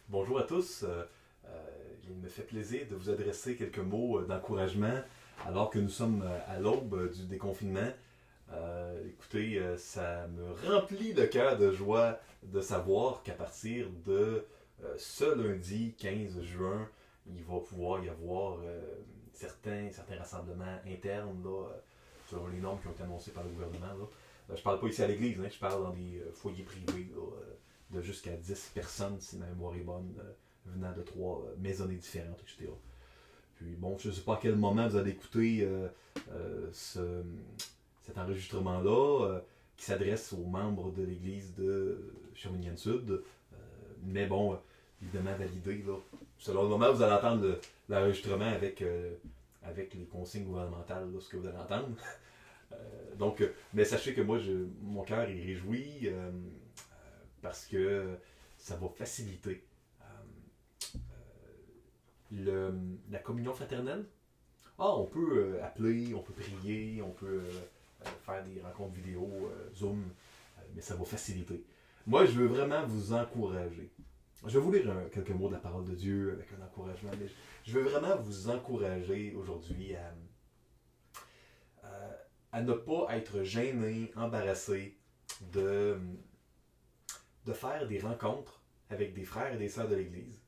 Bonjour à tous. Il me fait plaisir de vous adresser quelques mots d'encouragement alors que nous sommes à l'aube du déconfinement. Écoutez, ça me remplit le cœur de joie de savoir qu'à partir de ce lundi 15 juin, il va pouvoir y avoir certains rassemblements internes là, selon les normes qui ont été annoncées par le gouvernement. Là. Je parle pas ici à l'église, hein, je parle dans des foyers privés là, de jusqu'à 10 personnes, si ma mémoire est bonne, venant de trois maisonnées différentes, etc. Puis bon, je ne sais pas à quel moment vous allez écouter cet enregistrement-là, qui s'adresse aux membres de l'église de Shawinigan-Sud. Mais bon, évidemment validé. Là. Selon le moment, vous allez entendre l'enregistrement avec les consignes gouvernementales, là, ce que vous allez entendre. Mais sachez que moi, mon cœur est réjoui parce que ça va faciliter la communion fraternelle. On peut appeler, on peut prier, on peut faire des rencontres vidéo, Zoom, mais ça va faciliter. Moi, je veux vraiment vous encourager. Je vais vous lire quelques mots de la parole de Dieu avec un encouragement, mais je veux vraiment vous encourager aujourd'hui à ne pas être gêné, embarrassé de faire des rencontres avec des frères et des sœurs de l'Église.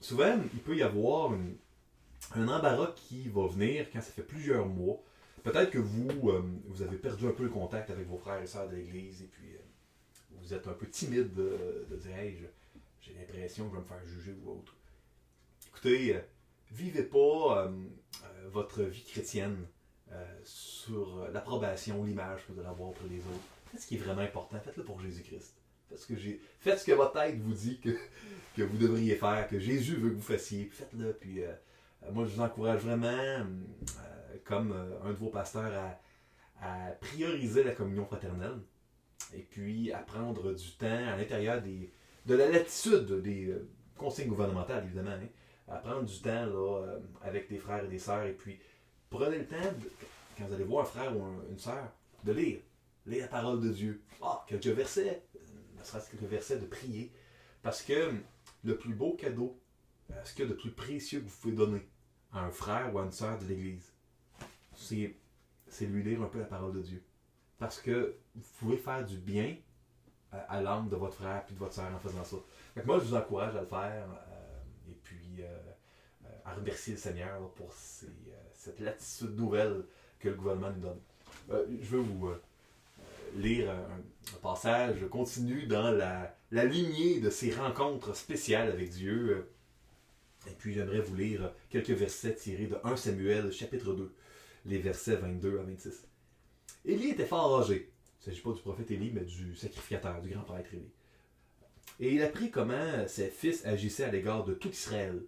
Souvent, il peut y avoir un embarras qui va venir quand ça fait plusieurs mois. Peut-être que vous avez perdu un peu le contact avec vos frères et sœurs de l'Église et puis vous êtes un peu timide de dire hey, j'ai l'impression que je vais me faire juger ou autre. Écoutez, vivez pas votre vie chrétienne sur l'approbation, l'image que vous allez avoir pour les autres. Faites ce qui est vraiment important, faites-le pour Jésus-Christ. Faites ce que votre tête vous dit que vous devriez faire, que Jésus veut que vous fassiez. Faites-le. Puis moi, je vous encourage vraiment, comme un de vos pasteurs, à prioriser la communion fraternelle et puis à prendre du temps à l'intérieur de la latitude des consignes gouvernementales, évidemment, hein, à prendre du temps là, avec des frères et des sœurs. Et puis, prenez le temps, quand vous allez voir un frère ou une sœur, de lire. Lire la parole de Dieu. Quelques versets. Ne serait-ce que quelques versets de prier. Parce que le plus beau cadeau, ce qu'il y a de plus précieux que vous pouvez donner à un frère ou à une sœur de l'Église, c'est lui lire un peu la parole de Dieu. Parce que vous pouvez faire du bien à l'âme de votre frère et de votre sœur en faisant ça. Donc moi, je vous encourage à le faire et puis à remercier le Seigneur là, pour cette latitude nouvelle que le gouvernement nous donne. Je veux vous lire un passage. Je continue dans la lignée de ces rencontres spéciales avec Dieu. Et puis j'aimerais vous lire quelques versets tirés de 1 Samuel chapitre 2, les versets 22 à 26. Élie était fort âgé. Il ne s'agit pas du prophète Élie, mais du sacrificateur, du grand prêtre Élie. Et il apprit comment ses fils agissaient à l'égard de tout Israël.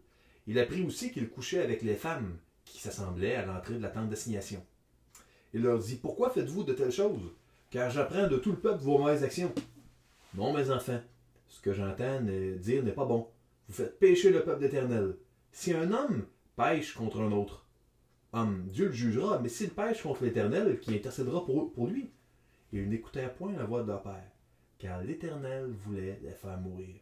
Il apprit aussi qu'il couchait avec les femmes qui s'assemblaient à l'entrée de la tente d'assignation. Il leur dit, pourquoi faites-vous de telles choses? Car j'apprends de tout le peuple vos mauvaises actions. Non, mes enfants, ce que j'entends dire n'est pas bon. Vous faites pécher le peuple d'Éternel. Si un homme pêche contre un autre homme, Dieu le jugera, mais s'il pêche contre l'Éternel, qui intercédera pour lui? Ils n'écoutèrent point la voix de leur père, car l'Éternel voulait les faire mourir.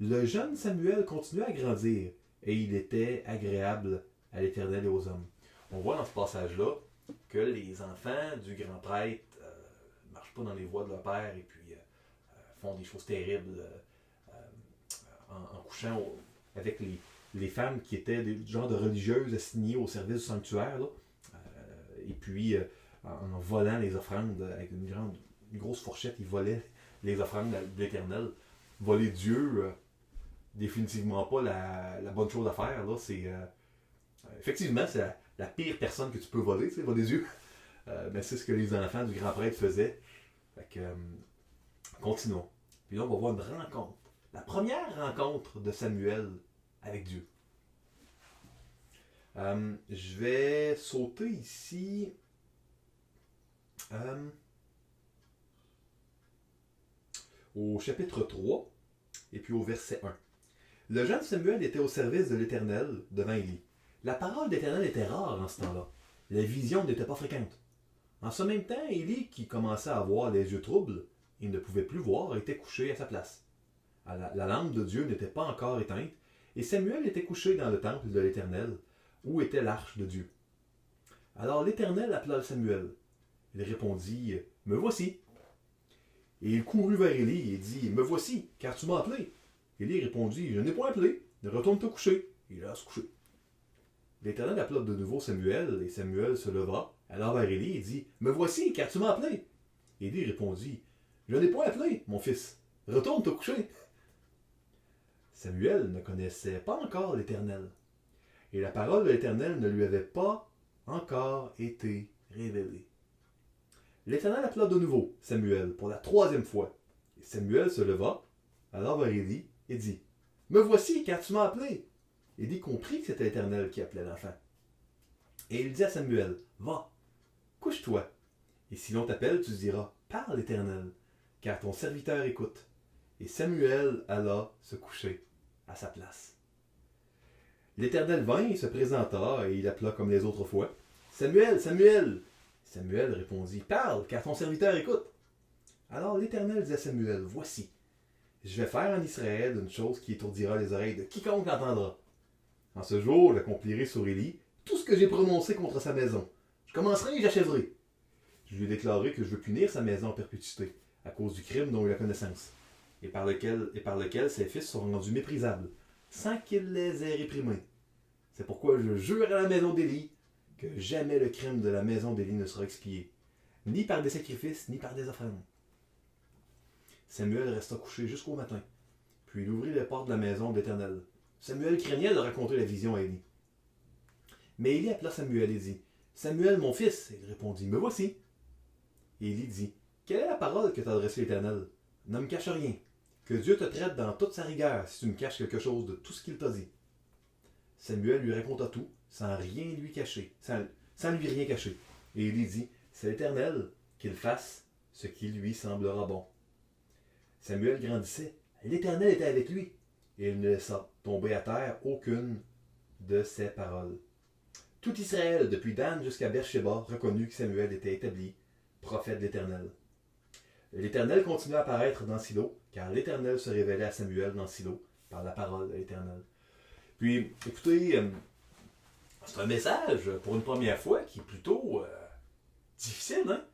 Le jeune Samuel continuait à grandir, et il était agréable à l'Éternel et aux hommes. On voit dans ce passage-là que les enfants du grand prêtre ne marchent pas dans les voies de leur père et puis font des choses terribles en couchant avec les femmes qui étaient du genre de religieuses assignées au service du sanctuaire. Là. Et puis, en volant les offrandes avec une grosse fourchette, ils volaient les offrandes de l'Éternel. Voler Dieu, définitivement pas la bonne chose à faire. Là. Effectivement, c'est la pire personne que tu peux voler, tu sais, voler Dieu. Mais c'est ce que les enfants du grand prêtre faisaient. Fait que, continuons. Puis là, on va voir une rencontre. La première rencontre de Samuel avec Dieu. Je vais sauter ici au chapitre 3 et puis au verset 1. Le jeune Samuel était au service de l'Éternel devant Élie. La parole d'Éternel était rare en ce temps-là. La vision n'était pas fréquente. En ce même temps, Élie, qui commençait à avoir les yeux troubles, il ne pouvait plus voir, était couché à sa place. La lampe de Dieu n'était pas encore éteinte, et Samuel était couché dans le temple de l'Éternel, où était l'arche de Dieu. Alors l'Éternel appela Samuel. Il répondit, « Me voici. » Et il courut vers Élie et dit, « Me voici, car tu m'as appelé. » Élie répondit, « Je n'ai point appelé, retourne te coucher. » Il alla se coucher. L'Éternel appela de nouveau Samuel, et Samuel se leva, alla vers Élie et dit, « Me voici, car tu m'as appelé. » Élie répondit, « Je n'ai point appelé, mon fils. Retourne te coucher. » Samuel ne connaissait pas encore l'Éternel, et la parole de l'Éternel ne lui avait pas encore été révélée. L'Éternel appela de nouveau Samuel pour la troisième fois. Et Samuel se leva, alla vers Élie et dit, « Me voici, car tu m'as appelé. » Élie comprit que c'était l'Éternel qui appelait l'enfant. Et il dit à Samuel, « Va, couche-toi, et si l'on t'appelle, tu diras, parle l'Éternel, car ton serviteur écoute. » Et Samuel alla se coucher à sa place. L'Éternel vint et se présenta, et il appela comme les autres fois, « Samuel, Samuel !» Samuel répondit, « Parle, car ton serviteur écoute. » Alors l'Éternel dit à Samuel, « Voici, je vais faire en Israël une chose qui étourdira les oreilles de quiconque l'entendra. En ce jour, j'accomplirai sur Élie tout ce que j'ai prononcé contre sa maison. Je commencerai et j'achèverai. Je lui ai déclaré que je veux punir sa maison en perpétuité, à cause du crime dont il a connaissance, et par lequel ses fils sont rendus méprisables, sans qu'il les ait réprimés. C'est pourquoi je jure à la maison d'Élie que jamais le crime de la maison d'Élie ne sera expié, ni par des sacrifices, ni par des offrandes. » Samuel resta couché jusqu'au matin, puis il ouvrit les portes de la maison de l'Éternel. Samuel craignait de raconter la vision à Élie. Mais Élie appela Samuel et dit, « Samuel, mon fils !» Et il répondit, « Me voici. » Et Élie dit, « Quelle est la parole que t'a adressée l'Éternel? Ne me cache rien. Que Dieu te traite dans toute sa rigueur si tu me caches quelque chose de tout ce qu'il t'a dit. » Samuel lui raconta tout, sans lui rien cacher. Et Élie dit, « C'est l'Éternel, qu'il fasse ce qui lui semblera bon. » Samuel grandissait, l'Éternel était avec lui, et il ne laissa tomber à terre aucune de ses paroles. Tout Israël, depuis Dan jusqu'à Beersheba, reconnut que Samuel était établi prophète de l'Éternel. L'Éternel continua à apparaître dans Silo, car l'Éternel se révélait à Samuel dans Silo par la parole de l'Éternel. Puis, écoutez, c'est un message, pour une première fois, qui est plutôt difficile. Hein?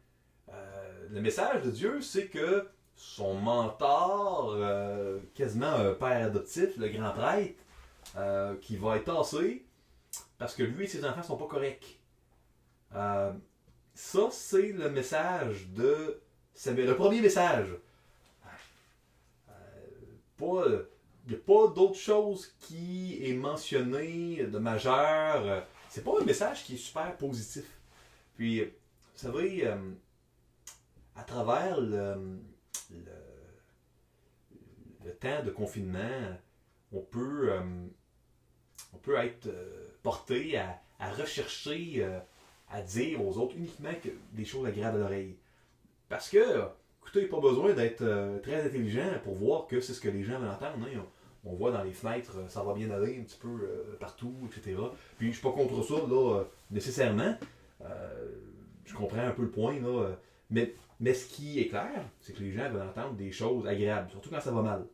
Le message de Dieu, c'est que son mentor, quasiment un père adoptif, le grand prêtre, qui va être tassé parce que lui et ses enfants sont pas corrects. Ça, c'est le message de Samuel. Le premier message. Il n'y a pas d'autre chose qui est mentionné de majeur. C'est pas un message qui est super positif. Puis, vous savez, à travers le temps de confinement, on peut être porté à rechercher, à dire aux autres uniquement des choses agréables à l'oreille. Parce que, écoutez, pas besoin d'être très intelligent pour voir que c'est ce que les gens veulent entendre. Hein. On voit dans les fenêtres, ça va bien aller un petit peu partout, etc. Puis je suis pas contre ça, là, nécessairement. Je comprends un peu le point, là. Mais ce qui est clair, c'est que les gens veulent entendre des choses agréables, surtout quand ça va mal.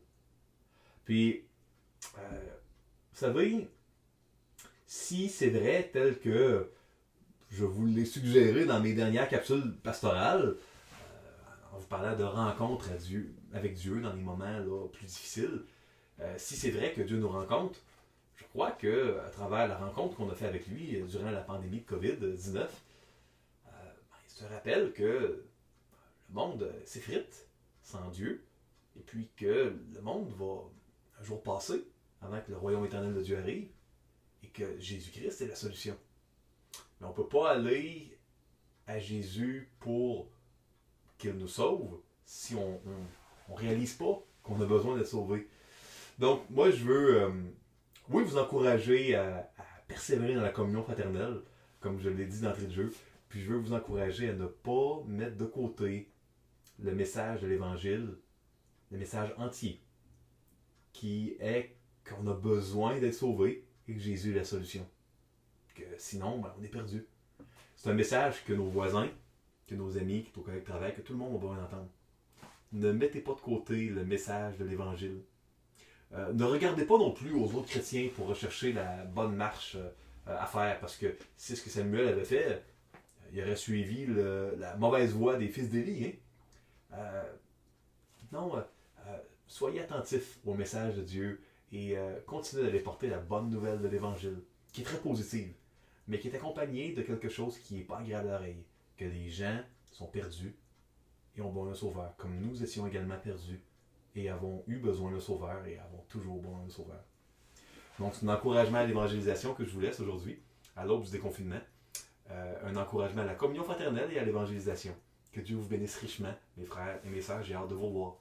Puis, vous savez, si c'est vrai, tel que je vous l'ai suggéré dans mes dernières capsules pastorales, en vous parlant de rencontres avec Dieu dans les moments là, plus difficiles, si c'est vrai que Dieu nous rencontre, je crois que à travers la rencontre qu'on a fait avec lui durant la pandémie de COVID-19, il se rappelle que le monde s'effrite sans Dieu, et puis que le monde va un jour passer avant que le royaume éternel de Dieu arrive, et que Jésus-Christ est la solution. Mais on ne peut pas aller à Jésus pour qu'il nous sauve si on ne réalise pas qu'on a besoin d'être sauvé. Donc, moi, je veux, oui, vous encourager à persévérer dans la communion fraternelle, comme je l'ai dit d'entrée de jeu, puis je veux vous encourager à ne pas mettre de côté le message de l'Évangile, le message entier, qui est qu'on a besoin d'être sauvé et que Jésus est la solution. Que sinon, on est perdu. C'est un message que nos voisins, que nos amis, que nos collègues de travail, que tout le monde a besoin d'entendre. Ne mettez pas de côté le message de l'Évangile. Ne regardez pas non plus aux autres chrétiens pour rechercher la bonne marche à faire, parce que c'est ce que Samuel avait fait. Il aurait suivi la mauvaise voie des fils d'Élie. Hein? Non, soyez attentifs au message de Dieu et continuez d'aller porter la bonne nouvelle de l'Évangile, qui est très positive, mais qui est accompagnée de quelque chose qui n'est pas agréable à l'oreille, que les gens sont perdus et ont besoin d'un sauveur, comme nous étions également perdus et avons eu besoin d'un sauveur et avons toujours besoin d'un sauveur. Donc, c'est un encouragement à l'évangélisation que je vous laisse aujourd'hui, à l'aube du déconfinement. Un encouragement à la communion fraternelle et à l'évangélisation. Que Dieu vous bénisse richement, mes frères et mes sœurs. J'ai hâte de vous revoir.